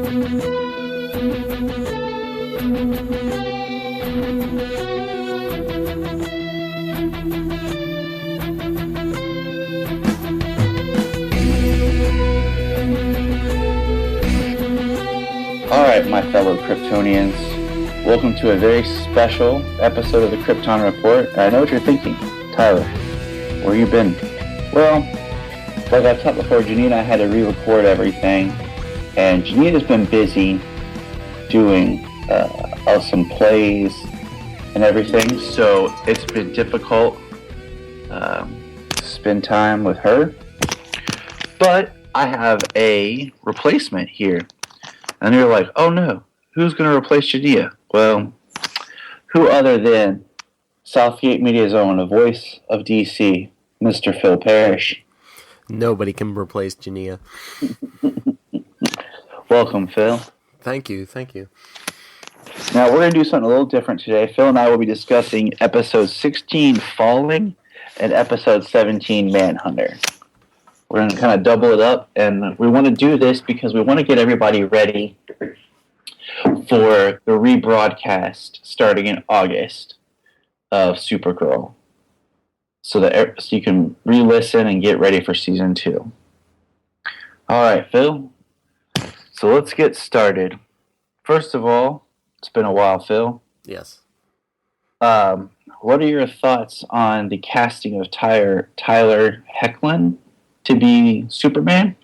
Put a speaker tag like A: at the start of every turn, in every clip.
A: Alright, my fellow Kryptonians, welcome to a very special episode of the Krypton Report. And I know what you're thinking, Tyler, where you been? Well, like I talked before, Janine and I had to re-record everything, and Janine has been busy doing some plays and everything, so it's been difficult to spend time with her. But I have a replacement here. And you're like, oh no, who's going to replace Jania? Well, who other than Southgate Media's own, the voice of DC, Mr. Phil Parrish.
B: Nobody can replace Jania.
A: Welcome, Phil.
B: Thank you.
A: Now, we're going to do something a little different today. Phil and I will be discussing episode 16, Falling, and episode 17, Manhunter. We're going to kind of double it up, and we want to do this because we want to get everybody ready for the rebroadcast starting in August of Supergirl, so you can re-listen and get ready for season 2. All right, Phil. So let's get started. First of all, it's been a while, Phil.
B: Yes.
A: What are your thoughts on the casting of Tyler Hoechlin to be Superman?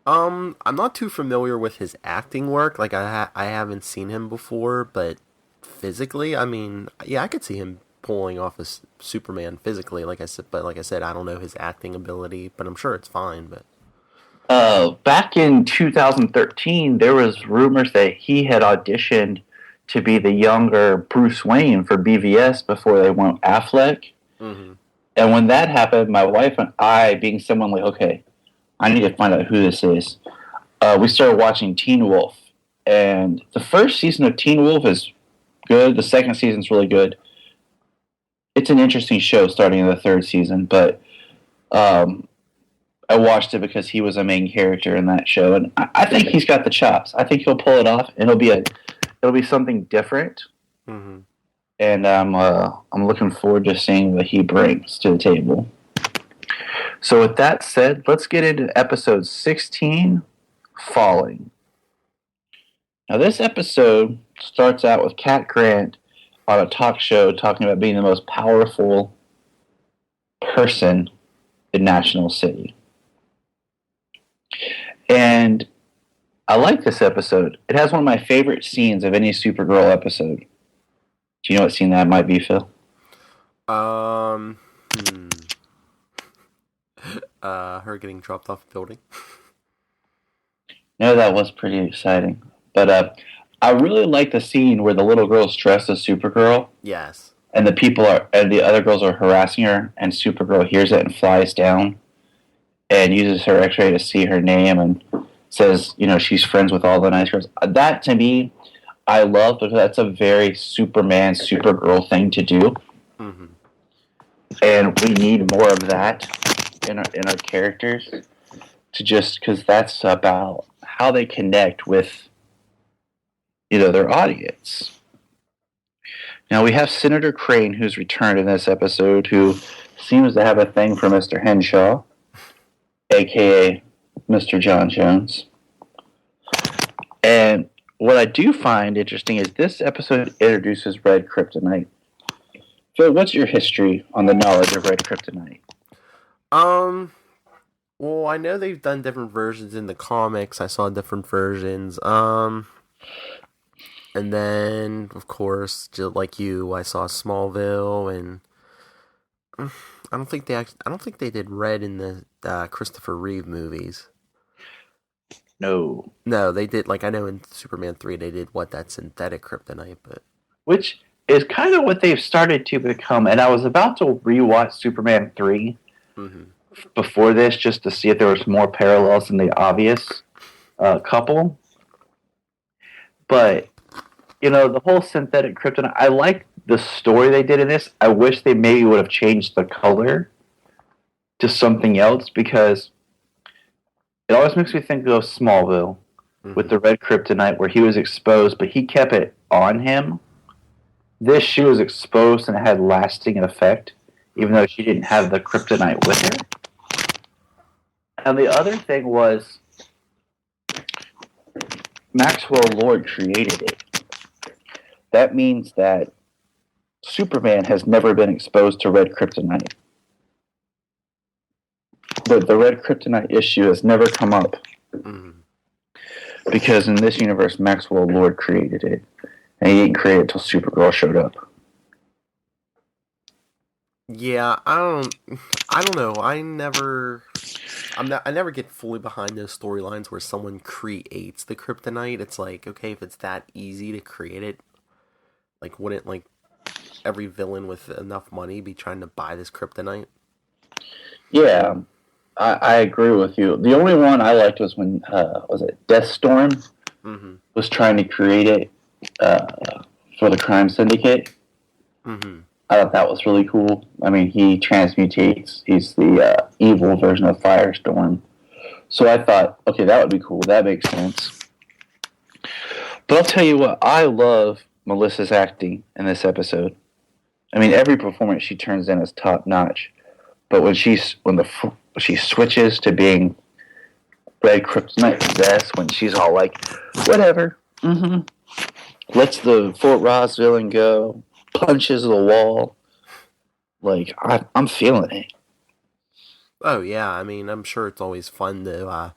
B: I'm not too familiar with his acting work. Like, I haven't seen him before, but physically, I mean, yeah, I could see him pulling off as Superman physically. Like I said, I don't know his acting ability, but I'm sure it's fine. But
A: back in 2013, there was rumors that he had auditioned to be the younger Bruce Wayne for BVS before they went Affleck. Mm-hmm. And when that happened, my wife and I, being someone like, okay, I need to find out who this is, we started watching Teen Wolf. And the first season of Teen Wolf is good. The second season's really good. It's an interesting show starting in the third season, but I watched it because he was a main character in that show. And I think he's got the chops. I think he'll pull it off, and it'll be something different. Mm-hmm. And I'm looking forward to seeing what he brings to the table. So with that said, let's get into episode 16, Falling. Now this episode starts out with Cat Grant on a talk show talking about being the most powerful person in National City. And I like this episode. It has one of my favorite scenes of any Supergirl episode. Do you know what scene that might be, Phil?
B: Her getting dropped off a building.
A: No, that was pretty exciting. But I really like the scene where the little girl's dressed as Supergirl.
B: Yes.
A: And the other girls are harassing her, and Supergirl hears it and flies down and uses her X-ray to see her name and says, she's friends with all the nice girls. That, to me, I love, because that's a very Superman, Supergirl thing to do. Mm-hmm. And we need more of that in our characters, because that's about how they connect with, their audience. Now we have Senator Crane, who's returned in this episode, who seems to have a thing for Mr. Henshaw, a.k.a. Mr. John Jones. And what I do find interesting is this episode introduces Red Kryptonite. Phil, what's your history on the knowledge of Red Kryptonite?
B: Well, I know they've done different versions in the comics. I saw different versions. And then, of course, just like you, I saw Smallville, and I don't think they did Red in the Christopher Reeve movies.
A: No,
B: they did. Like, I know in Superman 3 they did that synthetic kryptonite, but
A: which is kind of what they've started to become. And I was about to rewatch Superman 3 before this just to see if there was more parallels in the obvious couple. But the whole synthetic kryptonite, I like the story they did in this. I wish they maybe would have changed the color to something else, because it always makes me think of Smallville, with the red kryptonite where he was exposed, but he kept it on him. This, she was exposed and it had lasting effect, even though she didn't have the kryptonite with her. And the other thing was, Maxwell Lord created it. That means that Superman has never been exposed to red kryptonite. The red kryptonite issue has never come up. Because in this universe, Maxwell Lord created it. And he didn't create it until Supergirl showed up.
B: Yeah, I don't know. I never get fully behind those storylines where someone creates the kryptonite. It's like, okay, if it's that easy to create it, like, wouldn't, like, every villain with enough money be trying to buy this kryptonite?
A: Yeah, I agree with you. The only one I liked was when, was it Deathstorm was trying to create it for the crime syndicate. I thought that was really cool. I mean, he transmutates. He's the evil version of Firestorm. So I thought, okay, that would be cool. That makes sense. But I'll tell you what, I love Melissa's acting in this episode. I mean, every performance she turns in is top notch. But when she switches to being red kryptonite possessed, when she's all like, whatever, lets the Fort Ross villain go, punches the wall, like, I'm feeling it.
B: Oh yeah, I mean, I'm sure it's always fun to,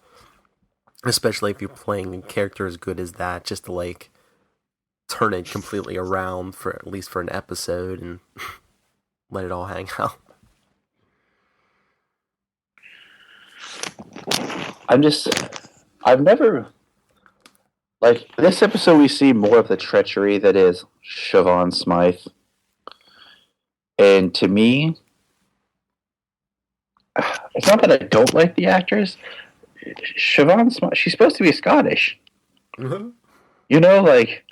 B: especially if you're playing a character as good as that, just to, like, turn it completely around for at least for an episode and let it all hang out. I've never, like, this episode we see more of the treachery that is Siobhan Smythe.
A: And to me, it's not that I don't like the actress. Siobhan Smythe, she's supposed to be Scottish. You know, like,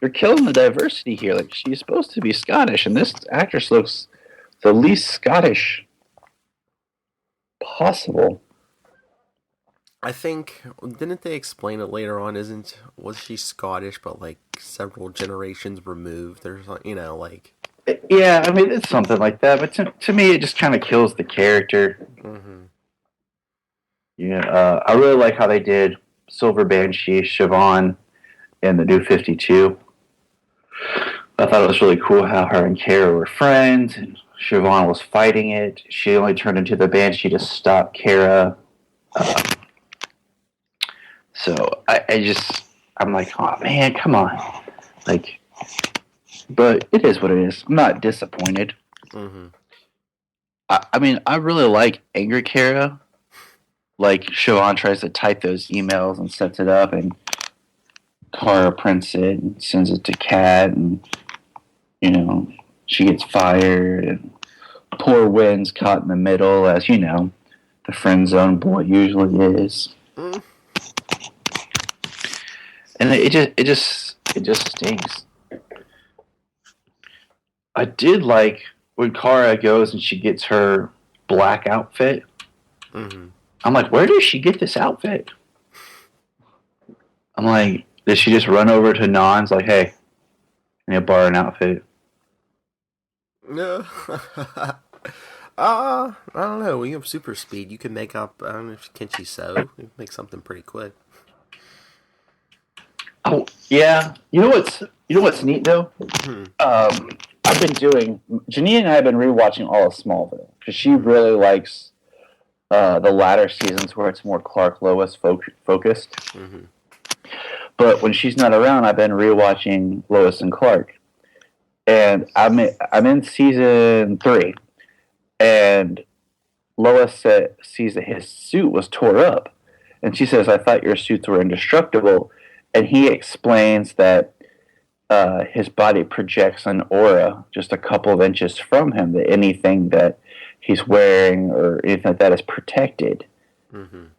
A: you're killing the diversity here. Like, she's supposed to be Scottish, and this actress looks the least Scottish possible.
B: I think, didn't they explain it later on? Was she Scottish, but, like, several generations removed? There's, you know, like...
A: Yeah, I mean, it's something like that, but to me, it just kind of kills the character. Yeah, I really like how they did Silver Banshee, Siobhan, in the New 52. I thought it was really cool how her and Kara were friends, and Siobhan was fighting it. She only turned into the Banshee to stop Kara. So I'm like, oh man, come on. Like, but it is what it is. I'm not disappointed. I mean, I really like Angry Kara. Like, Siobhan tries to type those emails and sets it up, and Kara prints it and sends it to Kat, and, you know, she gets fired, and poor Wynn's caught in the middle, as, you know, the friend zone boy usually is. And it just stinks. I did like when Kara goes and she gets her black outfit. I'm like, where did she get this outfit? I'm like, did she just run over to Non's like, hey, I need to borrow an outfit?
B: No. I don't know. When you have super speed, you can make up. I don't know if can she sew? You can make something pretty quick.
A: Oh yeah. You know what's neat though? I've been doing. Janine and I have been rewatching all of Smallville because she really likes the latter seasons where it's more Clark Lois focused. But when she's not around, I've been rewatching Lois and Clark, and I'm in season 3, and Lois sees that his suit was tore up, and she says, "I thought your suits were indestructible," and he explains that his body projects an aura just a couple of inches from him, that anything that he's wearing or anything like that is protected. And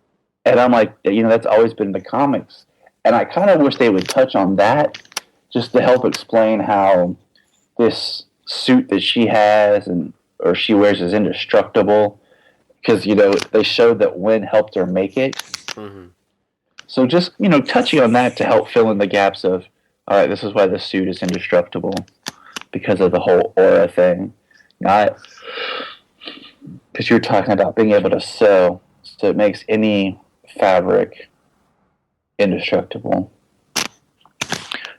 A: I'm like, you know, that's always been in the comics. And I kind of wish they would touch on that just to help explain how this suit that she has or she wears is indestructible. Because, you know, they showed that Wynn helped her make it. So just, touching on that to help fill in the gaps of, all right, this is why the suit is indestructible because of the whole aura thing. Not because you're talking about being able to sew, so it makes any fabric indestructible.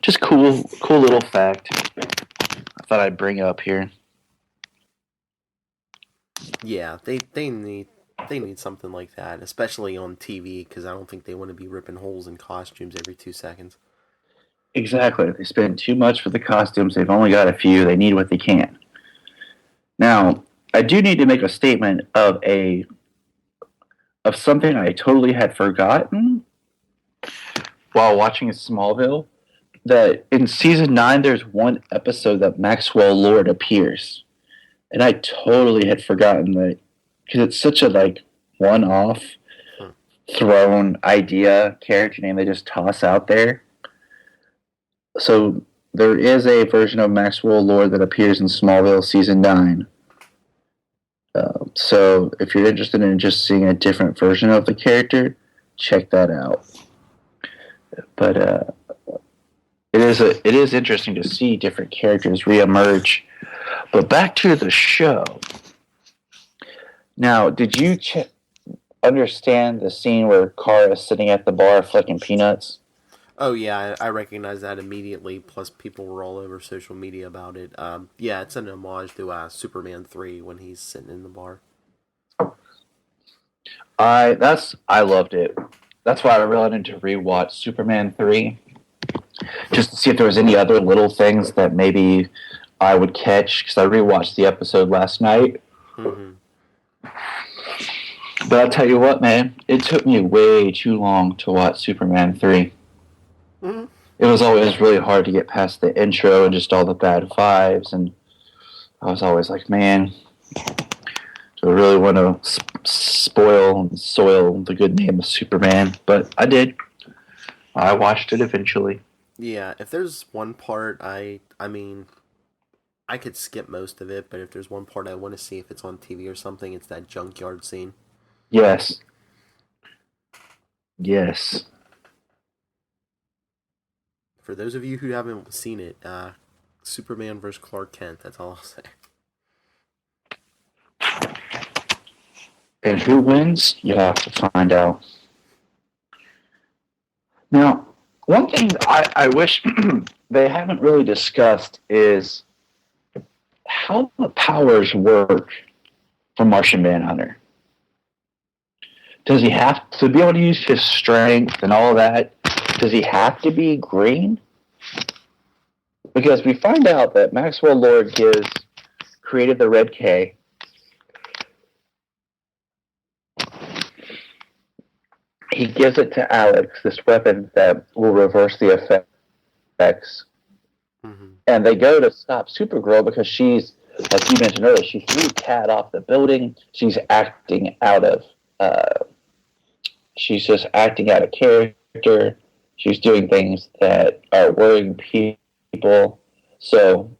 A: Just cool little fact I thought I'd bring up here.
B: Yeah, they need something like that, especially on TV, because I don't think they want to be ripping holes in costumes every 2 seconds.
A: Exactly. They spend too much for the costumes. They've only got a few. They need what they can. Now, I do need to make a statement of something I totally had forgotten while watching Smallville. That in season 9, there's one episode that Maxwell Lord appears, and I totally had forgotten that because it's such a one-off thrown idea character name they just toss out there. So there is a version of Maxwell Lord that appears in Smallville season 9. So if you're interested in just seeing a different version of the character, check that out. But it is interesting to see different characters reemerge. But back to the show. Now, did you understand the scene where Kara is sitting at the bar flicking peanuts?
B: Oh yeah, I recognize that immediately. Plus, people were all over social media about it. Yeah, it's an homage to Superman 3 when he's sitting in the bar.
A: I loved it. That's why I really wanted to rewatch Superman 3, just to see if there was any other little things that maybe I would catch, because I rewatched the episode last night. Mm-hmm. But I'll tell you what, man, it took me way too long to watch Superman 3. Mm-hmm. It was always really hard to get past the intro and just all the bad vibes, and I was always like, man, do I really want to spoil and soil the good name of Superman? But I did. I watched it eventually.
B: Yeah, if there's one part I mean, I could skip most of it, but if there's one part I want to see if it's on TV or something, it's that junkyard scene.
A: Yes. Yes.
B: For those of you who haven't seen it, Superman vs. Clark Kent, that's all I'll say.
A: And who wins? You have to find out. Now, one thing I wish they haven't really discussed is how the powers work for Martian Manhunter. Does he have to be able to use his strength and all that? Does he have to be green? Because we find out that Maxwell Lord created the Red K. He gives it to Alex, this weapon that will reverse the effects. Mm-hmm. And they go to stop Supergirl because she's, like you mentioned earlier, she threw Kat off the building. She's acting out of... she's just acting out of character. She's doing things that are worrying people. So...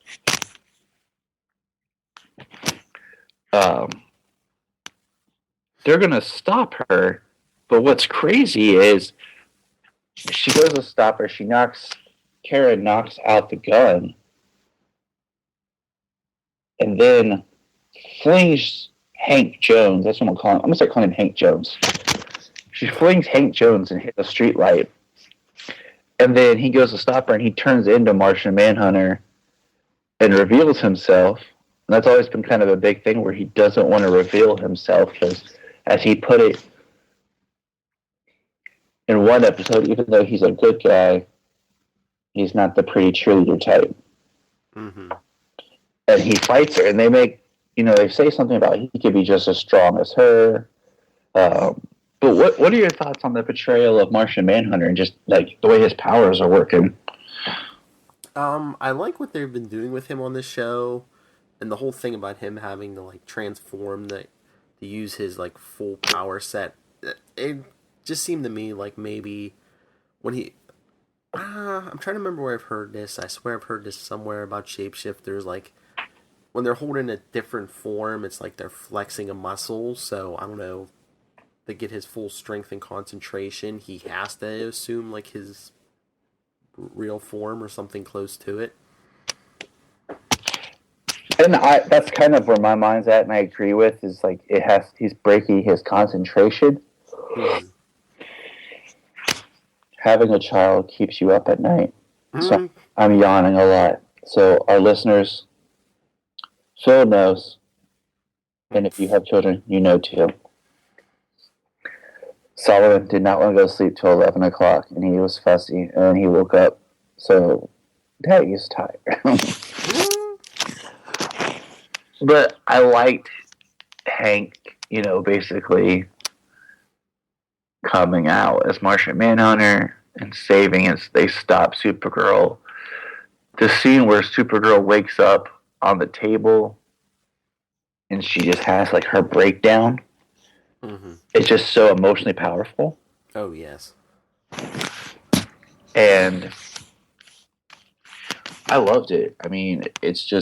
A: they're going to stop her. But what's crazy is she goes to stop her. Karen knocks out the gun. And then flings Hank Jones. That's what I'm calling him. I'm going to start calling him Hank Jones. She flings Hank Jones and hits a street light. And then he goes to stop her and he turns into Martian Manhunter and reveals himself. And that's always been kind of a big thing where he doesn't want to reveal himself because, as he put it, in one episode, even though he's a good guy, he's not the pretty cheerleader type. Mm-hmm. And he fights her, and they say something about he could be just as strong as her. But what are your thoughts on the portrayal of Martian Manhunter and just like the way his powers are working?
B: I like what they've been doing with him on this show, and the whole thing about him having to transform to use his full power set. It just seemed to me like maybe when he... I'm trying to remember where I've heard this. I swear I've heard this somewhere about shapeshifters. When they're holding a different form, it's like they're flexing a muscle. So, I don't know. to get his full strength and concentration, he has to assume like his real form or something close to it.
A: And that's kind of where my mind's at, and I agree with, is like he's breaking his concentration.
B: Mm-hmm.
A: Having a child keeps you up at night.
B: Mm-hmm.
A: So I'm yawning a lot. So our listeners, Phil knows, and if you have children, you know too. Solomon did not want to go to sleep till 11 o'clock, and he was fussy, and he woke up. So, Daddy's tired. But I liked Hank, basically coming out as Martian Manhunter and saving as they stop Supergirl. The scene where Supergirl wakes up on the table and she just has like her breakdown. Mm-hmm. It's just so emotionally powerful.
B: Oh, yes.
A: And I loved it. I mean, it's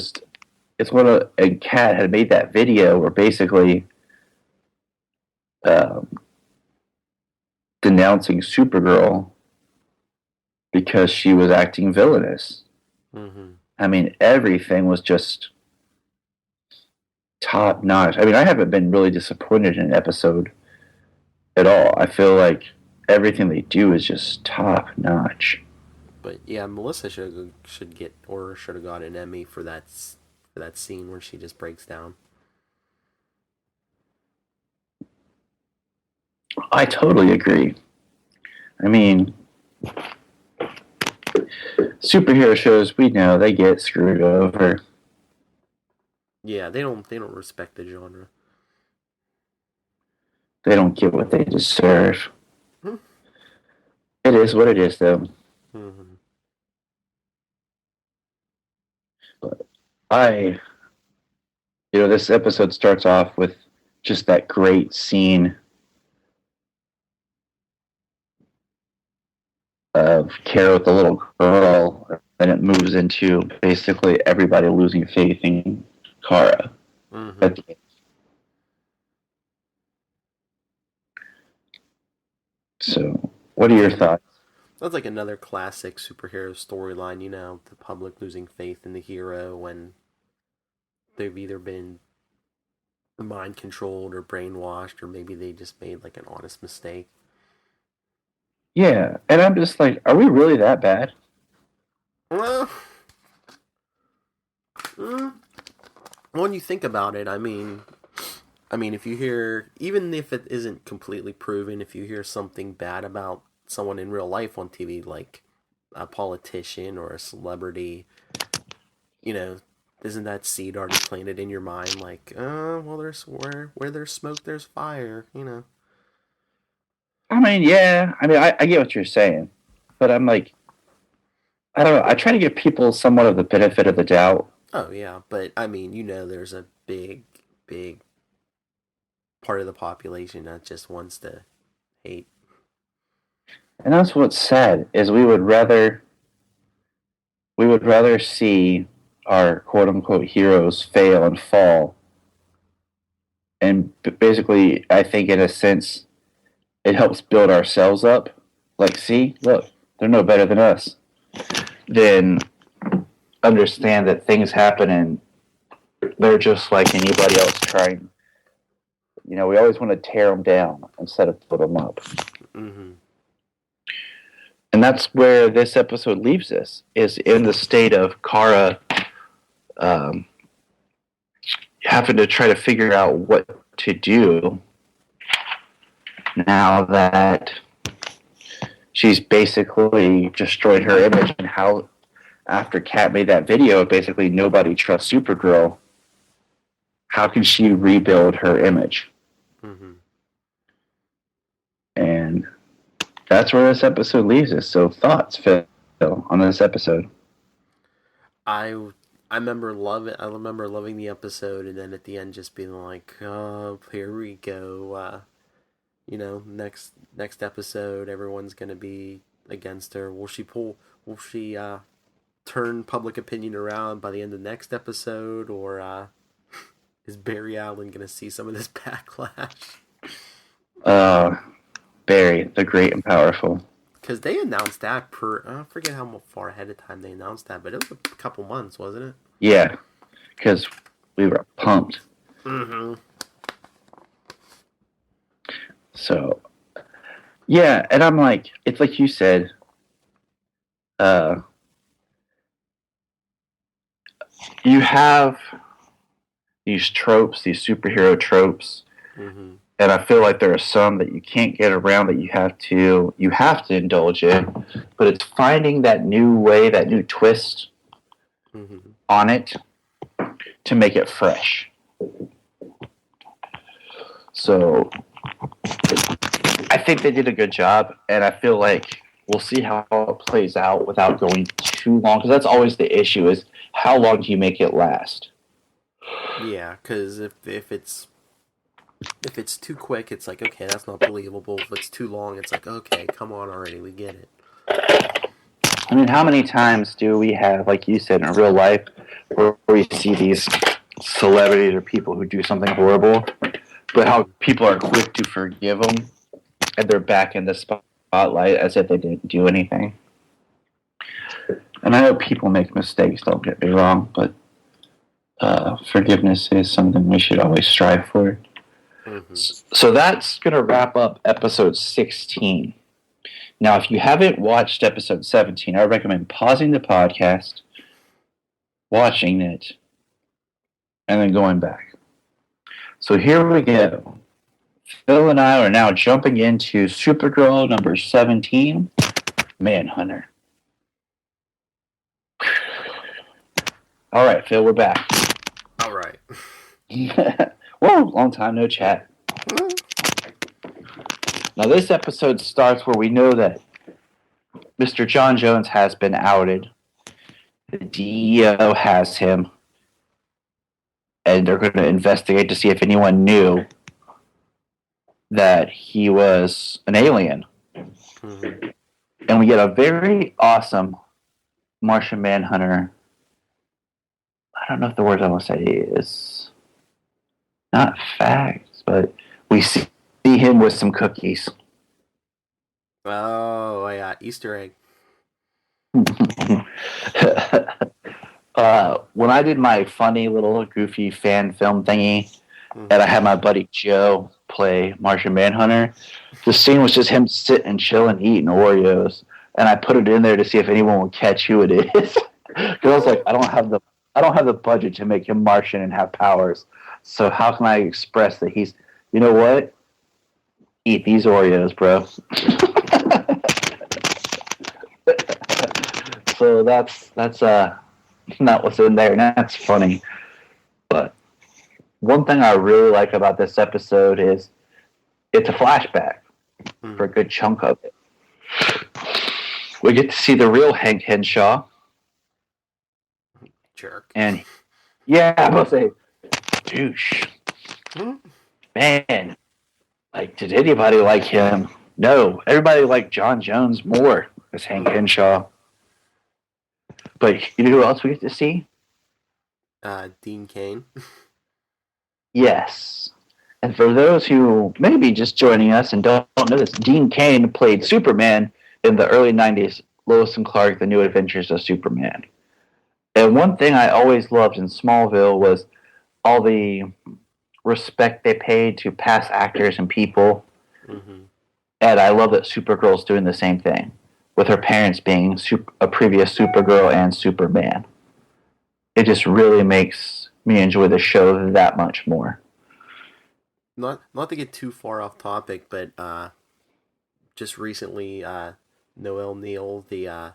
A: and Kat had made that video where basically denouncing Supergirl because she was acting villainous. Mm-hmm. I mean, everything was just top notch. I mean, I haven't been really disappointed in an episode at all. I feel like everything they do is just top notch.
B: But yeah, Melissa should have got an Emmy for that scene where she just breaks down.
A: I totally agree. I mean, superhero shows, we know they get screwed over.
B: Yeah, they don't respect the genre.
A: They don't get what they deserve. Hmm. It is what it is, though. Mm-hmm. But this episode starts off with just that great scene of Kara with the little girl, and it moves into basically everybody losing faith in Kara. Mm-hmm. So, what are your thoughts?
B: That's like another classic superhero storyline, the public losing faith in the hero when they've either been mind controlled or brainwashed, or maybe they just made like an honest mistake.
A: Yeah, and I'm just like, are we really that bad?
B: When you think about it, I mean, if you hear, even if it isn't completely proven, if you hear something bad about someone in real life on TV, like a politician or a celebrity, isn't that seed already planted in your mind? Like, well, there's where there's smoke, there's fire,
A: I mean, yeah. I mean, I get what you're saying, but I'm like, I don't know. I try to give people somewhat of the benefit of the doubt.
B: Oh, yeah, but I mean, there's a big part of the population that just wants to hate.
A: And that's what's sad, is we would rather see our quote unquote heroes fail and fall. And basically, I think in a sense, it helps build ourselves up. Like, see, look, they're no better than us. Then understand that things happen and they're just like anybody else trying. We always want to tear them down instead of put them up. Mm-hmm. And that's where this episode leaves us, is in the state of Kara having to try to figure out what to do now that she's basically destroyed her image, and how after Kat made that video, basically nobody trusts Supergirl. How can she rebuild her image? Mm-hmm. And that's where this episode leaves us. So thoughts, Phil, on this episode?
B: I remember loving the episode, and then at the end just being like, oh, here we go. Next episode, everyone's gonna be against her. Will she turn public opinion around by the end of the next episode, or is Barry Allen gonna see some of this backlash?
A: Barry, the Great and Powerful.
B: Because they announced that I forget how far ahead of time they announced that, but it was a couple months, wasn't it?
A: Yeah, because we were pumped.
B: Mm-hmm.
A: So, yeah, and I'm like, it's like you said, you have these tropes, these superhero tropes,
B: mm-hmm.
A: and I feel like there are some that you can't get around that you have to indulge in, but it's finding that new way, that new twist
B: Mm-hmm.
A: on it to make it fresh. So I think they did a good job, and I feel like we'll see how it plays out without going too long, because that's always the issue, is how long do you make it last?
B: Yeah, because if it's too quick, it's like, okay, that's not believable. If it's too long, it's like, okay, come on already, we get it.
A: I mean, how many times do we have, like you said, in real life, where we see these celebrities or people who do something horrible, but how people are quick to forgive them, and they're back in the spotlight as if they didn't do anything. And I know people make mistakes, don't get me wrong, but forgiveness is something we should always strive for. Mm-hmm. So that's going to wrap up episode 16. Now, if you haven't watched episode 17, I recommend pausing the podcast, watching it, and then going back. So here we go. Phil and I are now jumping into Supergirl number 17, Manhunter. All right, Phil, we're back.
B: All right.
A: Whoa, long time no chat. Now, this episode starts where we know that Mr. John Jones has been outed. The DEO has him. And they're going to investigate to see if anyone knew that he was an alien. Mm-hmm. And we get a very awesome Martian Manhunter. I don't know if the word I want to say is not facts, but we see him with some cookies.
B: Oh, yeah, Easter egg.
A: When I did my funny little goofy fan film thingy, and I had my buddy Joe play Martian Manhunter, the scene was just him sitting and chilling, eating Oreos, and I put it in there to see if anyone would catch who it is. Because I was like, I don't have the budget to make him Martian and have powers. So how can I express that he's, you know what? Eat these Oreos, bro. So that's not what's in there, and that's funny. But one thing I really like about this episode is it's a flashback for a good chunk of it. We get to see the real Hank Henshaw.
B: Jerk.
A: And yeah, I must say, douche. Man, like, did anybody like him? No, everybody liked John Jones more as Hank Henshaw. But you know who else we get to see?
B: Dean Cain.
A: Yes. And for those who may be just joining us and don't know this, Dean Cain played Superman in the early 90s, Lois and Clark, The New Adventures of Superman. And one thing I always loved in Smallville was all the respect they paid to past actors and people. Mm-hmm. And I love that Supergirl's doing the same thing, with her parents being a previous Supergirl and Superman. It just really makes me enjoy the show that much more.
B: Not to get too far off topic, but just recently, Noelle Neal, the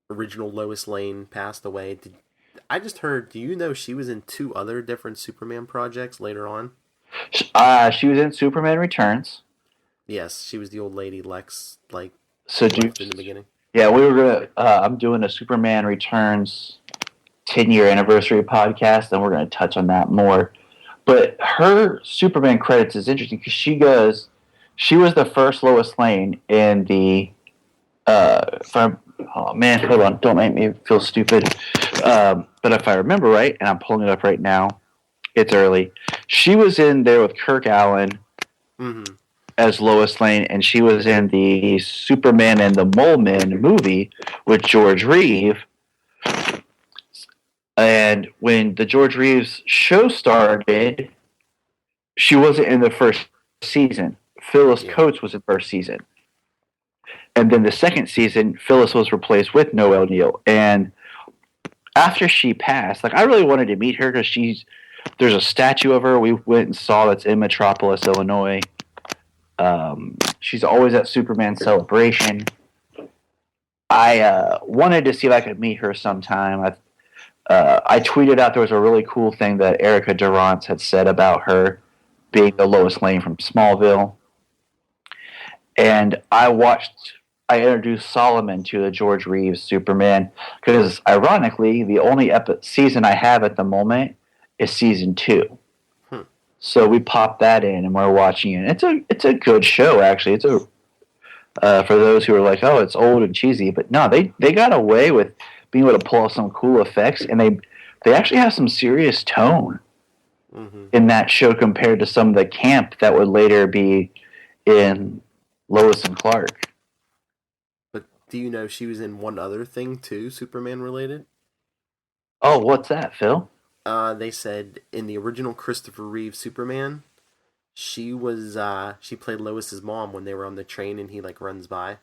B: original Lois Lane, passed away. I just heard, do you know she was in 2 other different Superman projects later on?
A: She was in Superman Returns.
B: Yes, she was the old lady Lex, like,
A: so
B: in the beginning.
A: Yeah, we were gonna. I'm doing a Superman Returns 10-year anniversary podcast, and we're gonna touch on that more. But her Superman credits is interesting because she was the first Lois Lane in the. Oh man, hold on! Don't make me feel stupid. But if I remember right, and I'm pulling it up right now, it's early. She was in there with Kirk Allen.
B: Mm-hmm.
A: as Lois Lane, and she was in the Superman and the Mole Men movie with George Reeves. And when the George Reeves show started, she wasn't in the first season. Phyllis Coates was in the first season. And then the second season, Phyllis was replaced with Noelle Neal. And after she passed, like, I really wanted to meet her because there's a statue of her we went and saw that's in Metropolis, Illinois. She's always at Superman Celebration. I wanted to see if I could meet her sometime. I tweeted out there was a really cool thing that Erica Durance had said about her being the Lois Lane from Smallville. And I introduced Solomon to the George Reeves Superman because, ironically, the only season I have at the moment is season 2. So we popped that in and we're watching it. It's a good show, actually. It's for those who are like, oh, it's old and cheesy, but no, they got away with being able to pull off some cool effects, and they actually have some serious tone in that show compared to some of the camp that would later be in Lois and Clark.
B: But do you know she was in one other thing too, Superman related?
A: Oh, what's that, Phil?
B: They said in the original Christopher Reeve Superman, she played Lois's mom when they were on the train and he like runs by.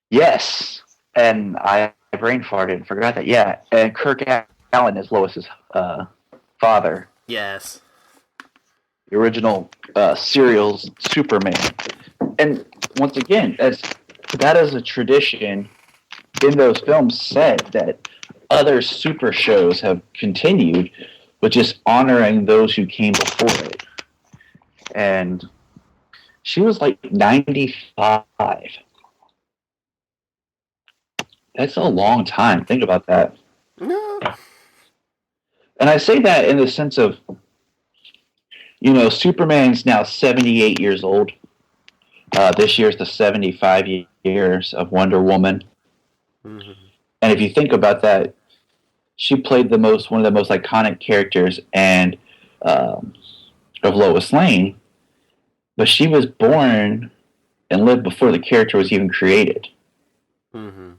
A: Yes, and I brain farted and forgot that. Yeah, and Kirk Allen is Lois's father.
B: Yes.
A: The original serial's Superman. And once again, that is a tradition in those films set that other super shows have continued with just honoring those who came before it. And she was like 95. That's a long time. Think about that.
B: No.
A: And I say that in the sense of, Superman's now 78 years old. This year's the 75 years of Wonder Woman. Mm-hmm. And if you think about that, she played one of the most iconic characters of Lois Lane, but she was born and lived before the character was even created. Mm-hmm.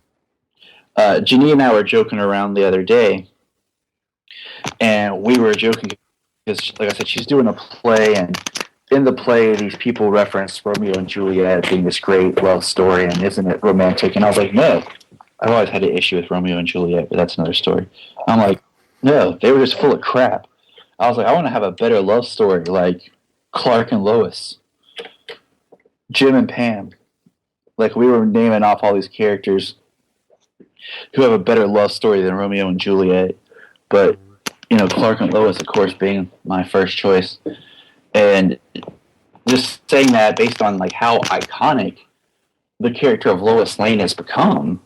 A: Janine and I were joking around the other day, and we were joking because, like I said, she's doing a play, and in the play, these people reference Romeo and Juliet being this great love story, and isn't it romantic? And I was like, no. I've always had an issue with Romeo and Juliet, but that's another story. I'm like, no, they were just full of crap. I was like, I want to have a better love story, like Clark and Lois, Jim and Pam. Like, we were naming off all these characters who have a better love story than Romeo and Juliet. But, Clark and Lois, of course, being my first choice. And just saying that based on, like, how iconic the character of Lois Lane has become,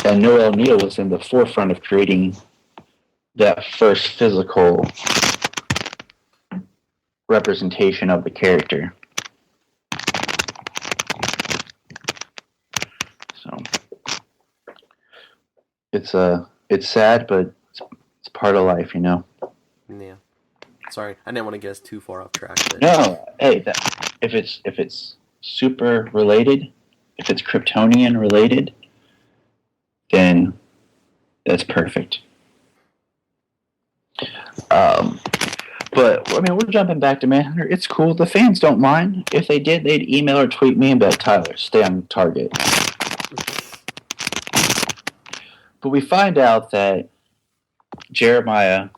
A: and Noelle Neal was in the forefront of creating that first physical representation of the character. So it's sad, but it's part of life,
B: Yeah. Sorry, I didn't want to get us too far off track. But...
A: No, hey, if it's super related, if it's Kryptonian related, then that's perfect. But, I mean, we're jumping back to Manhunter. It's cool. The fans don't mind. If they did, they'd email or tweet me and be like, Tyler, stay on target. But we find out that Jeremiah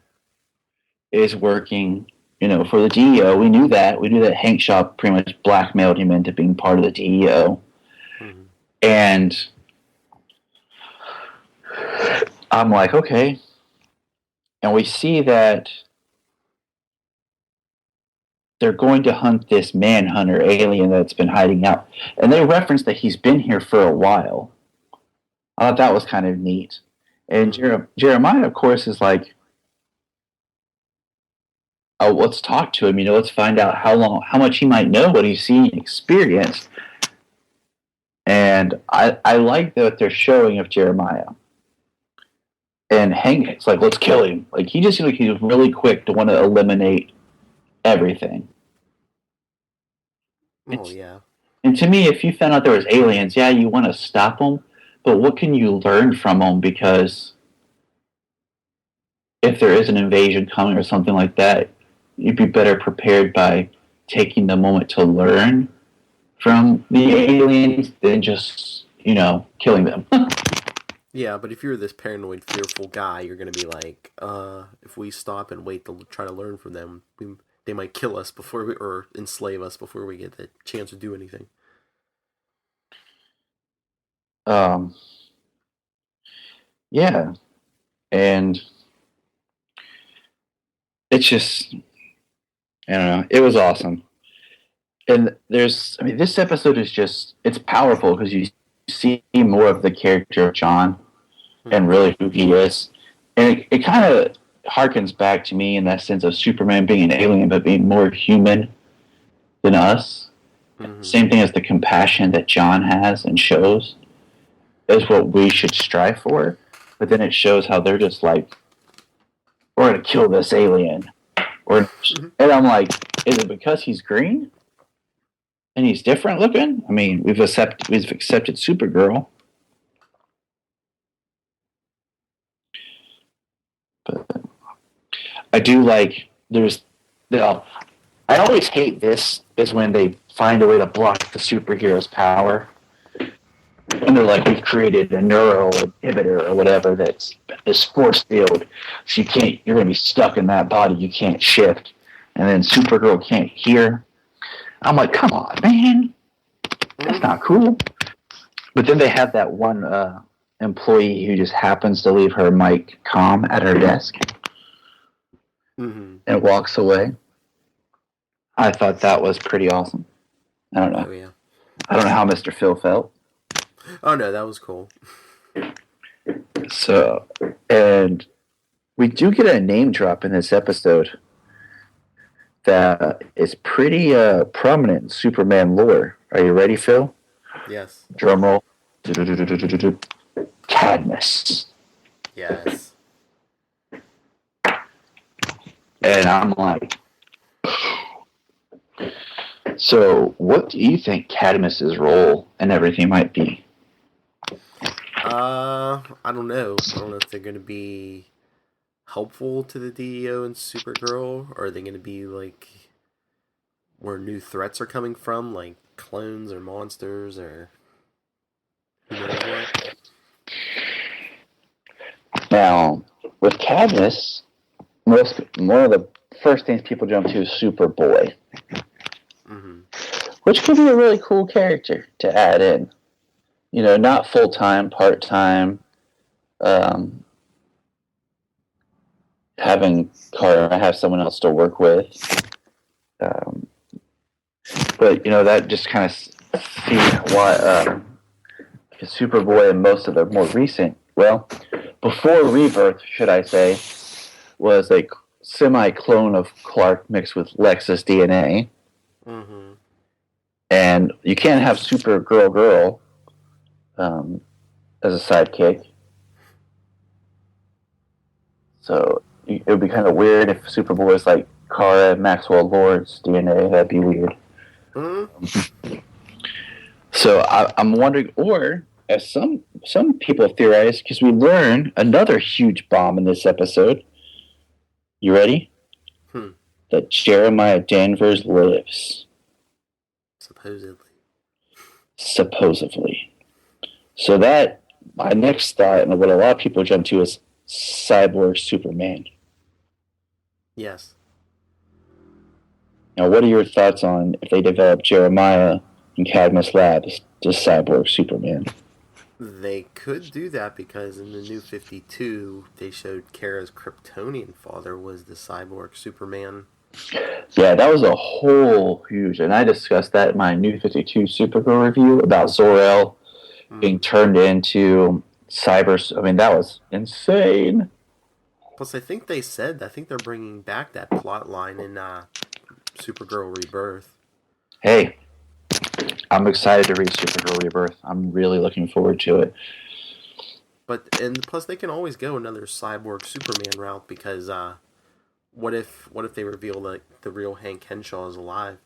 A: is working, for the DEO. We knew that. We knew that Hank Shaw pretty much blackmailed him into being part of the DEO. Mm-hmm. And I'm like, okay. And we see that they're going to hunt this Manhunter alien that's been hiding out. And they reference that he's been here for a while. I thought that was kind of neat. And Jeremiah, of course, is like, oh, let's talk to him. Let's find out how much he might know, what he's seen and experienced. And I like that they're showing of Jeremiah. And Hank's like, let's kill him. Like, he just seems like he's really quick to want to eliminate everything.
B: Oh, yeah.
A: And to me, if you found out there was aliens, yeah, you want to stop them, but what can you learn from them? Because if there is an invasion coming or something like that, you'd be better prepared by taking the moment to learn from the aliens than just, killing them.
B: Yeah, but if you're this paranoid, fearful guy, you're gonna be like, if we stop and wait to try to learn from them, they might kill us or enslave us before we get the chance to do anything.
A: um, yeah, and it's just, I don't know, it was awesome. And this episode is just, it's powerful because you see more of the character of John and really who he is. And it kind of harkens back to me in that sense of Superman being an alien but being more human than us. Mm-hmm. Same thing as the compassion that John has and shows is what we should strive for. But then it shows how they're just like, we're going to kill this alien. And I'm like, is it because he's green? And he's different looking? I mean, we've accepted Supergirl. But I do like, I always hate this is when they find a way to block the superhero's power. And they're like, we've created a neural inhibitor or whatever that's this force field. So you're going to be stuck in that body. You can't shift. And then Supergirl can't hear. I'm like, come on, man. That's not cool. But then they have that one employee who just happens to leave her mic calm at her desk and walks away. I thought that was pretty awesome. I don't know.
B: Oh, yeah.
A: I don't know how Mr. Phil felt.
B: Oh, no, that was cool.
A: So, and we do get a name drop in this episode that is pretty prominent in Superman lore. Are you ready, Phil?
B: Yes.
A: Drum roll. Cadmus.
B: Yes.
A: And I'm like, so what do you think Cadmus's role and everything might be?
B: I don't know. I don't know if they're going to be helpful to the DEO and Supergirl, or are they going to be like where new threats are coming from, like clones or monsters or who knows what?
A: Now, with Cadmus, one of the first things people jump to is Superboy, which could be a really cool character to add in. Not full-time, part-time, have someone else to work with. But, that just kind of see why Superboy and most of the more recent, before Rebirth, should I say, was a semi-clone of Clark mixed with Lex's DNA. And you can't have Supergirl girl as a sidekick. So it would be kind of weird if Superboy was like Kara Maxwell Lord's DNA. That'd be weird. So I'm wondering, or as some people theorize, because we learn another huge bomb in this episode. You ready? That Jeremiah Danvers lives. Supposedly. So that, my next thought, and what a lot of people jump to, is Cyborg Superman.
B: Yes.
A: Now, what are your thoughts on if they develop Jeremiah in Cadmus Labs to Cyborg Superman?
B: They could do that because in the New 52, they showed Kara's Kryptonian father was the Cyborg Superman.
A: Yeah, that was a whole huge, and I discussed that in my New 52 Supergirl review about Zor-El being turned into cyber. I mean, that was insane.
B: Plus, I think they're bringing back that plot line in Supergirl Rebirth.
A: Hey, I'm excited to read Supergirl Rebirth. I'm really looking forward to it.
B: And plus, they can always go another Cyborg Superman route because what if they reveal that the real Hank Henshaw is alive?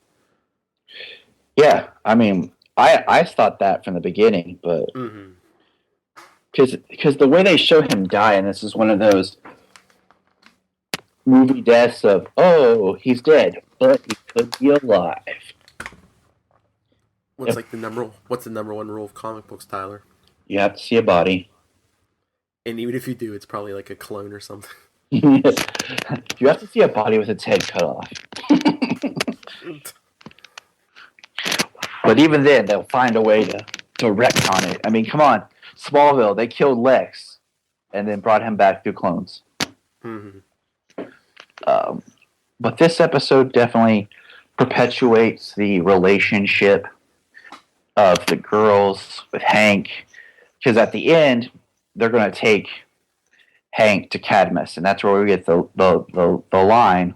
A: Yeah, I mean, I thought that from the beginning, but because the way they show him die, and this is one of those movie deaths of, oh, he's dead, but he could be alive.
B: What's the number one rule of comic books, Tyler?
A: You have to see a body.
B: And even if you do, it's probably like a clone or something.
A: You have to see a body with its head cut off. But even then, they'll find a way to retcon it. I mean, come on. Smallville, they killed Lex and then brought him back through clones. But this episode definitely perpetuates the relationship of the girls with Hank. Because at the end, they're going to take Hank to Cadmus, and that's where we get the line.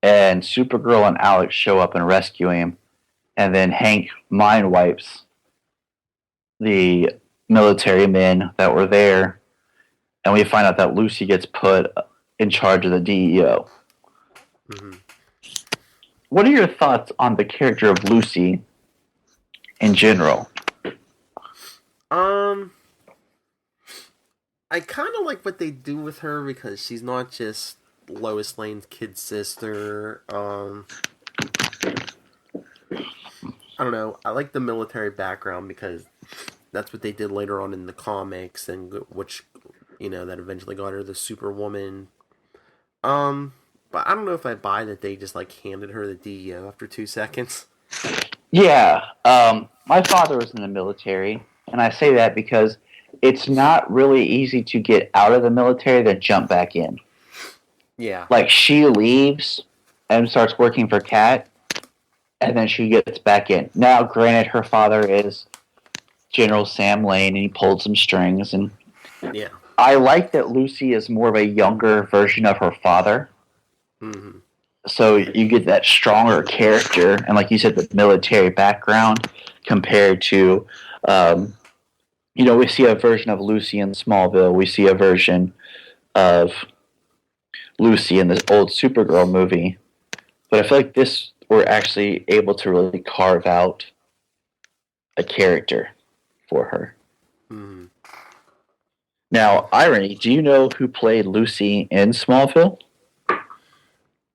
A: And Supergirl and Alex show up and rescue him, and then Hank mind wipes the military men that were there, and we find out that Lucy gets put in charge of the DEO. What are your thoughts on the character of Lucy in general?
B: I kind of like what they do with her because she's not just Lois Lane's kid sister. I don't know. I like the military background because that's what they did later on in the comics, and which, that eventually got her the Superwoman. But I don't know if I buy that they just handed her the DEO after 2 seconds.
A: Yeah, my father was in the military, and I say that because it's not really easy to get out of the military then jump back in.
B: Yeah.
A: She leaves and starts working for Kat, and then she gets back in. Now, granted, her father is General Sam Lane, and he pulled some strings, and
B: yeah.
A: I like that Lucy is more of a younger version of her father. So you get that stronger character, and like you said, the military background compared to, we see a version of Lucy in Smallville. We see a version of Lucy in this old Supergirl movie. But I feel like this, we're actually able to really carve out a character for her. Now, irony, do you know who played Lucy in Smallville?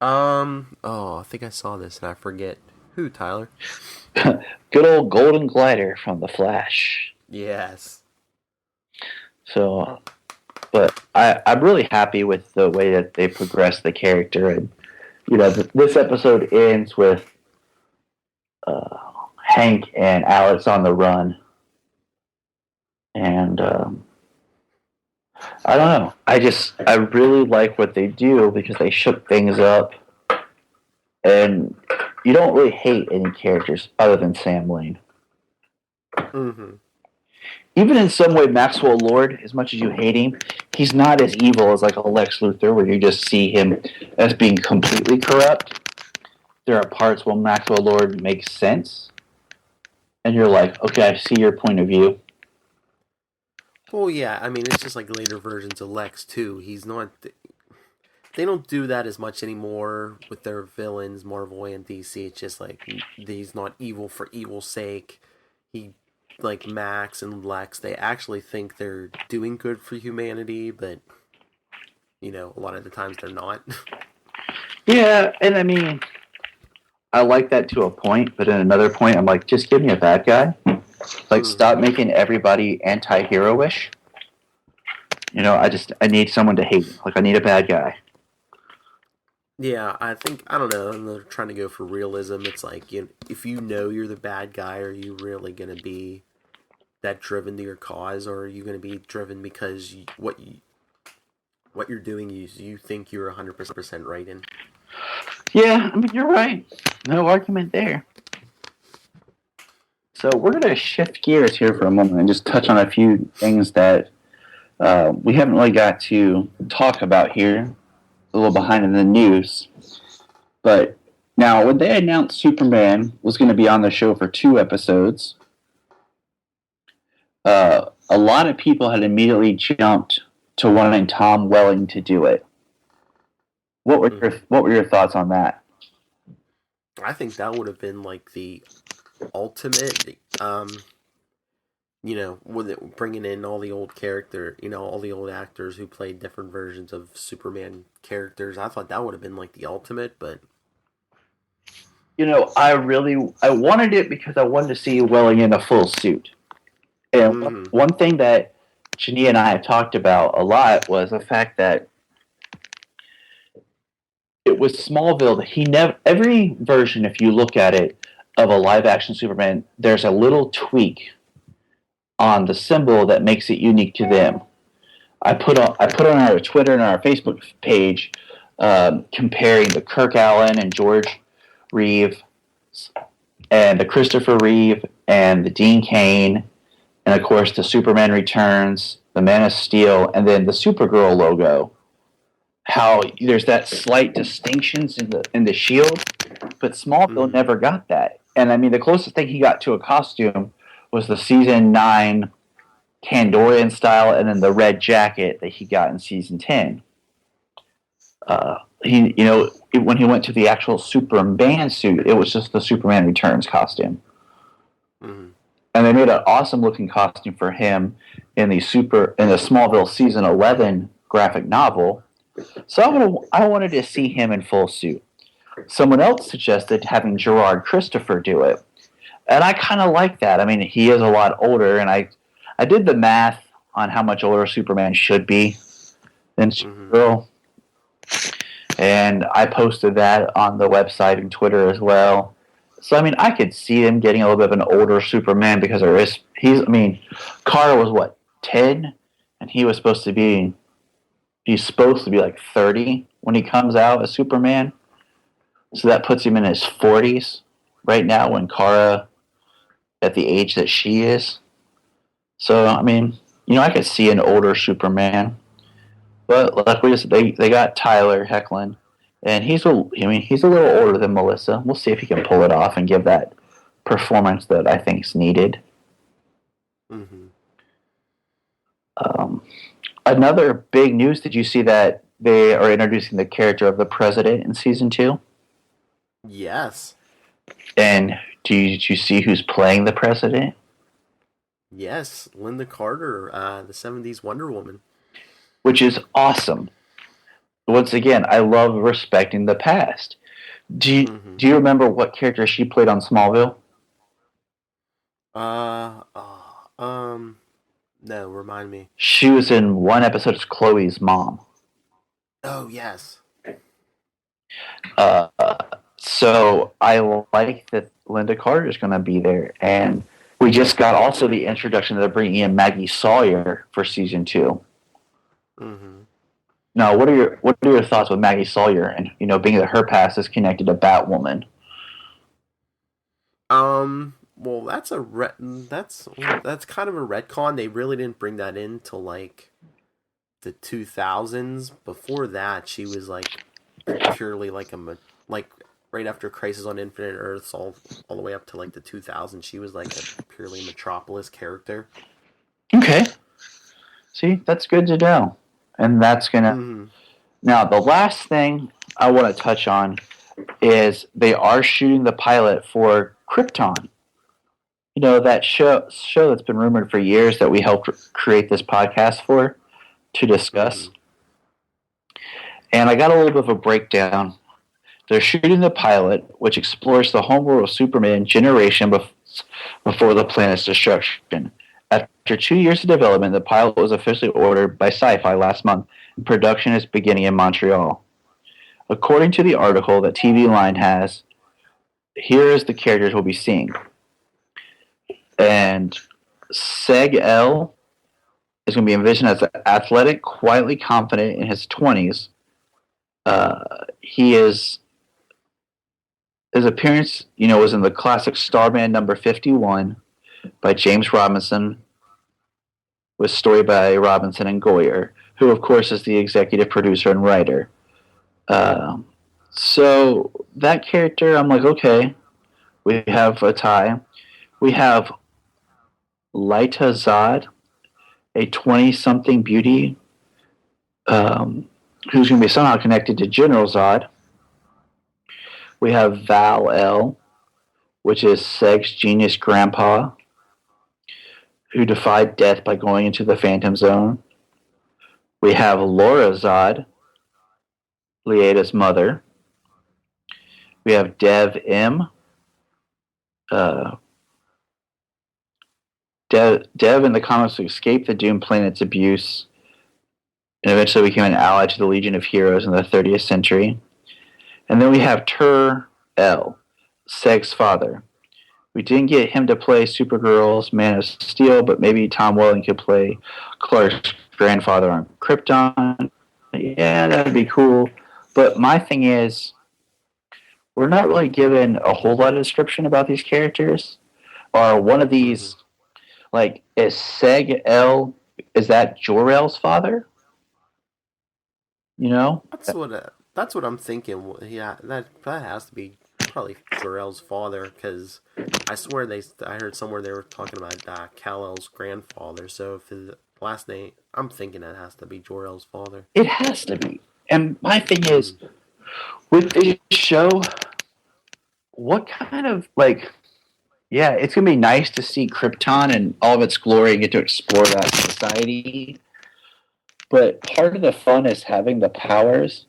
B: I think I saw this and I forget. Who, Tyler?
A: Good old Golden Glider from The Flash.
B: Yes.
A: So, but I'm really happy with the way that they progressed the character. And, this episode ends with Hank and Alex on the run. And, I don't know. I really like what they do because they shook things up. And you don't really hate any characters other than Sam Lane. Even in some way, Maxwell Lord, as much as you hate him, he's not as evil as a Lex Luthor, where you just see him as being completely corrupt. There are parts where Maxwell Lord makes sense. And you're like, okay, I see your point of view.
B: Well, yeah, I mean, it's just like later versions of Lex, too. He's not... They don't do that as much anymore with their villains, Marvel and DC. It's just he's not evil for evil's sake. Max and Lex, they actually think they're doing good for humanity, but, a lot of the times they're not.
A: Yeah, and I mean, I like that to a point, but at another point, I'm like, just give me a bad guy. Stop making everybody anti-hero-ish. I need someone to hate. I need a bad guy.
B: Yeah, I don't know, they're trying to go for realism. It's if you're the bad guy, are you really going to be that driven to your cause, or are you going to be driven because what you're doing you think you're 100% right in?
A: Yeah, I mean, you're right. No argument there. So we're going to shift gears here for a moment and just touch on a few things that we haven't really got to talk about here. A little behind in the news. But now, when they announced Superman was going to be on the show for 2 episodes, a lot of people had immediately jumped to wanting Tom Welling to do it. What were your thoughts on that?
B: I think that would have been the Ultimate, with it bringing in all the old all the old actors who played different versions of Superman characters. I thought that would have been like the ultimate, but
A: I wanted it because I wanted to see Welling in a full suit. And one thing that Jania and I have talked about a lot was the fact that it was Smallville. Every version, if you look at it, of a live action Superman, there's a little tweak on the symbol that makes it unique to them. I put on our Twitter and our Facebook page comparing the Kirk Allen and George Reeve and the Christopher Reeve and the Dean Cain and of course the Superman Returns, the Man of Steel, and then the Supergirl logo. How there's that slight distinctions in the shield, but Smallville never got that. And I mean, the closest thing he got to a costume was the season 9 Kandorian style, and then the red jacket that he got in season 10. When he went to the actual Superman suit, it was just the Superman Returns costume. And they made an awesome looking costume for him in the Smallville season 11 graphic novel. So I wanted to see him in full suit. Someone else suggested having Gerard Christopher do it. And I kind of like that. I mean, he is a lot older, and I did the math on how much older Superman should be than Supergirl. And I posted that on the website and Twitter as well. So, I mean, I could see him getting a little bit of an older Superman because Kara was, 10? And he was supposed to be... He's supposed to be like 30 when he comes out as Superman. So that puts him in his 40s right now when Kara at the age that she is. So, I mean, I could see an older Superman. But like they got Tyler Hoechlin, and he's a little older than Melissa. We'll see if he can pull it off and give that performance that I think is needed. Another big news, did you see that they are introducing the character of the President in season 2?
B: Yes.
A: And did you see who's playing the President?
B: Yes, Linda Carter, the 70s Wonder Woman.
A: Which is awesome. Once again, I love respecting the past. Do you remember what character she played on Smallville?
B: No, remind me.
A: She was in one episode as Chloe's mom.
B: Oh, yes.
A: So I like that Linda Carter is going to be there. And we just got also the introduction that they're bringing in Maggie Sawyer for season 2. Now, what are your thoughts with Maggie Sawyer and, being that her past is connected to Batwoman?
B: Well, that's kind of a retcon. They really didn't bring that in till like the 2000s. Before that, she was like purely like right after Crisis on Infinite Earths, all the way up to like the 2000s. She was like a purely Metropolis character.
A: Okay, see, that's good to know, and that's gonna. Now, the last thing I want to touch on is they are shooting the pilot for Krypton. That show that's been rumored for years that we helped create this podcast to discuss. And I got a little bit of a breakdown. They're shooting the pilot, which explores the homeworld of Superman generation before the planet's destruction. After 2 years of development, the pilot was officially ordered by Sci-Fi last month, and production is beginning in Montreal. According to the article that TV Line has, here is the characters we'll be seeing. And Seg L is going to be envisioned as athletic, quietly confident in his 20s. His appearance, was in the classic Starman number 51 by James Robinson, with story by Robinson and Goyer, who, of course, is the executive producer and writer. So that character, I'm like, okay, we have a tie. We have Lyta Zod, a 20-something beauty who's going to be somehow connected to General Zod. We have Val L., which is Seg's genius grandpa, who defied death by going into the Phantom Zone. We have Laura Zod, Lieda's mother. We have Dev M. Dev in the comics escaped the Doom Planet's abuse and eventually became an ally to the Legion of Heroes in the 30th century. And then we have Tur-El, Seg's father. We didn't get him to play Supergirl's Man of Steel, but maybe Tom Welling could play Clark's grandfather on Krypton. Yeah, that'd be cool. But my thing is, we're not really given a whole lot of description about these characters. Or one of these, like, is Seg-El, is that Jor-El's father? You know?
B: That's what I'm thinking. Yeah, that has to be probably Jor-El's father, because I swear I heard somewhere they were talking about Kal-El's grandfather. So if his last name, I'm thinking that has to be Jor-El's father.
A: It has to be. And my thing is, with this show, what kind of, like, yeah, it's going to be nice to see Krypton and all of its glory and get to explore that society. But part of the fun is having the powers,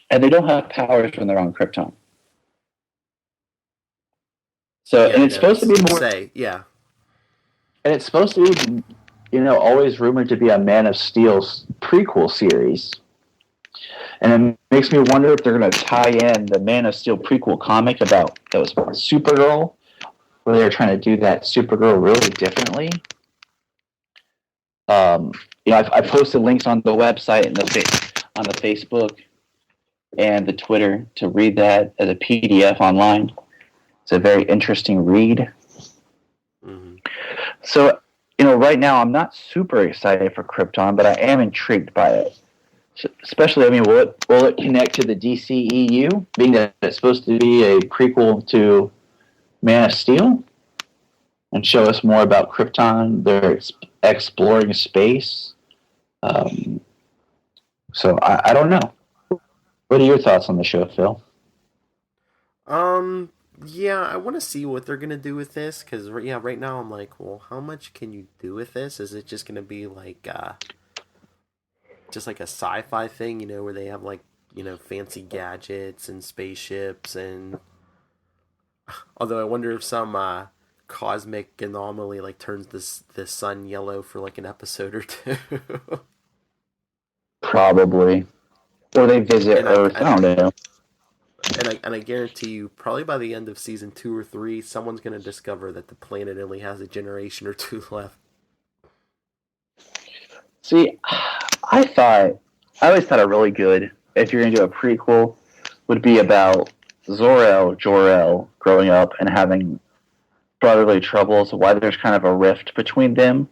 A: and they don't have powers when they're on Krypton. So, yeah, and it's supposed to be more. And it's supposed to be, always rumored to be a Man of Steel's prequel series. And it makes me wonder if they're going to tie in the Man of Steel prequel comic that was about Supergirl, where they're trying to do that Supergirl really differently. I posted links on the website and on the Facebook and the Twitter to read that as a PDF online. It's a very interesting read. Mm-hmm. So, right now I'm not super excited for Krypton, but I am intrigued by it. Especially, will it connect to the DCEU, being that it's supposed to be a prequel to Man of Steel, and show us more about Krypton? They're exploring space. So I don't know. What are your thoughts on the show, Phil?
B: Yeah, I want to see what they're gonna do with this, because right now I'm like, well, how much can you do with this? Is it just gonna be like just like a sci-fi thing, where they have like, fancy gadgets and spaceships, and although I wonder if some cosmic anomaly like turns the sun yellow for like an episode or two.
A: Probably. Or they visit Earth. I don't know.
B: And I guarantee you, probably by the end of season 2 or 3, someone's going to discover that the planet only has a generation or 2 left.
A: See, I always thought it really good, if you're going to do a prequel, would be about Jor-El growing up and having brotherly troubles, why there's kind of a rift between them,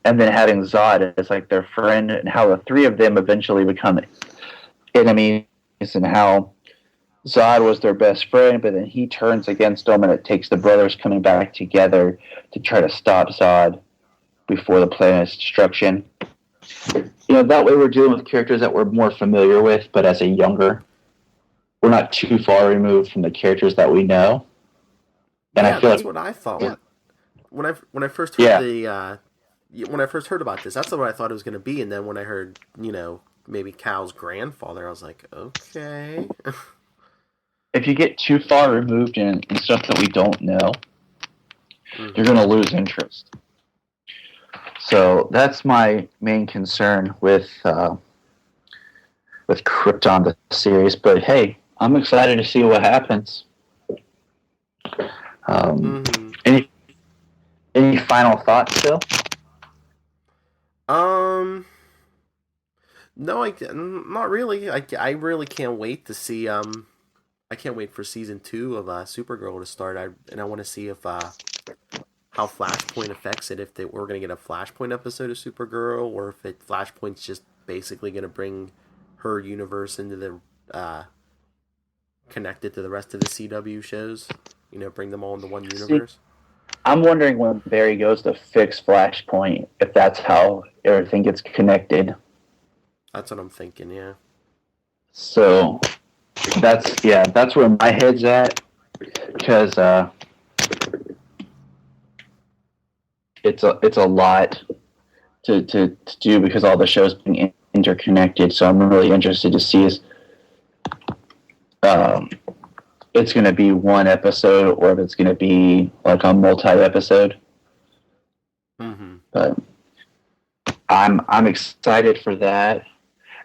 A: and then having Zod as like their friend, and how the three of them eventually become enemies, and how Zod was their best friend, but then he turns against them, and it takes the brothers coming back together to try to stop Zod before the planet's destruction. That way we're dealing with characters that we're more familiar with, but as a younger, we're not too far removed from the characters that we know. And I feel
B: that's what I thought. Yeah. When I first heard when I first heard about this, that's what I thought it was going to be. And then when I heard, maybe Cal's grandfather, I was like, okay.
A: If you get too far removed in stuff that we don't know, you're going to lose interest. So that's my main concern with Krypton, the series. But hey, I'm excited to see what happens. Any final thoughts, Phil?
B: No, not really. I really can't wait to see. I can't wait for season 2 of Supergirl to start. I want to see if how Flashpoint affects it. If we're going to get a Flashpoint episode of Supergirl, or if Flashpoint's just basically going to bring her universe into the connected to the rest of the CW shows. Bring them all into one universe.
A: I'm wondering when Barry goes to fix Flashpoint, if that's how everything gets connected.
B: That's what I'm thinking, yeah.
A: So, that's where my head's at. Because it's a lot to do because all the shows being interconnected. So I'm really interested to see is it's going to be one episode or if it's going to be like a multi-episode.
B: Mm-hmm.
A: But I'm excited for that.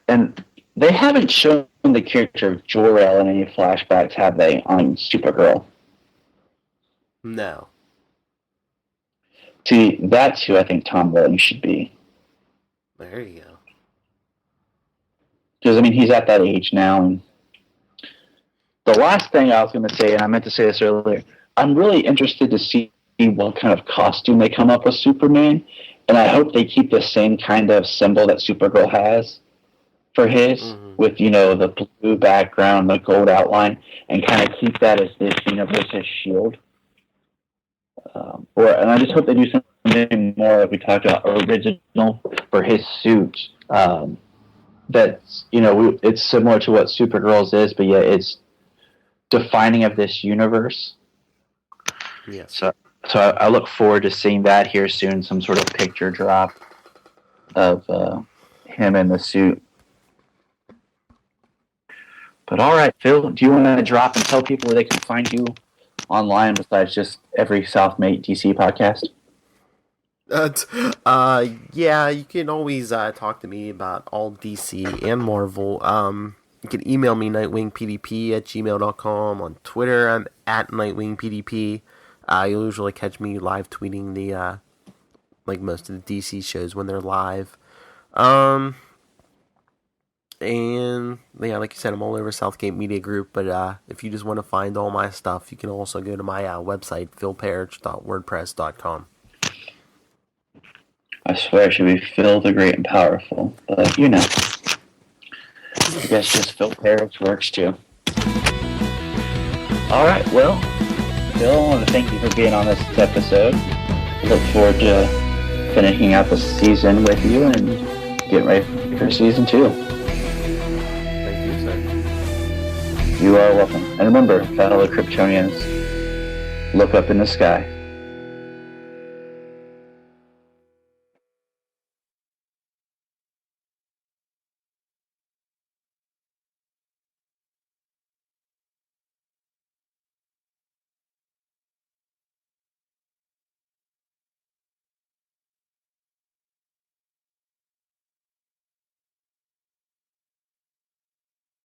A: And they haven't shown the character of Jor-El in any flashbacks, have they, on Supergirl?
B: No.
A: See, that's who I think Tom Welling should be.
B: There you go.
A: Because, I mean, he's at that age now. And the last thing I was going to say, and I meant to say this earlier, I'm really interested to see what kind of costume they come up with Superman. And I hope they keep the same kind of symbol that Supergirl has for his, with, you know, the blue background, the gold outline, and kind of keep that as this universe's shield. And I just hope they do something more, like we talked about, original for his suit. That's, you know, it's similar to what Supergirl's is, but yet it's defining of this universe.
B: Yes.
A: So I look forward to seeing that here soon, some sort of picture drop of him in the suit. But all right, Phil, do you want to drop and tell people where they can find you online besides just every Southmate DC podcast?
B: Yeah, you can always talk to me about all DC and Marvel. You can email me nightwingpdp@gmail.com. On Twitter, I'm at nightwingpdp. You'll usually catch me live tweeting the like most of the DC shows when they're live. And yeah, like you said, I'm all over Southgate Media Group, but if you just want to find all my stuff, you can also go to my website, philparrish.wordpress.com.
A: I swear it should be Phil the Great and Powerful, but you know, I guess just Phil Parrish works too. Alright, well, Phil, I want to thank you for being on this episode. I look forward to finishing out the season with you and getting ready for season 2. You are welcome. And remember, fellow Kryptonians, look up in the sky.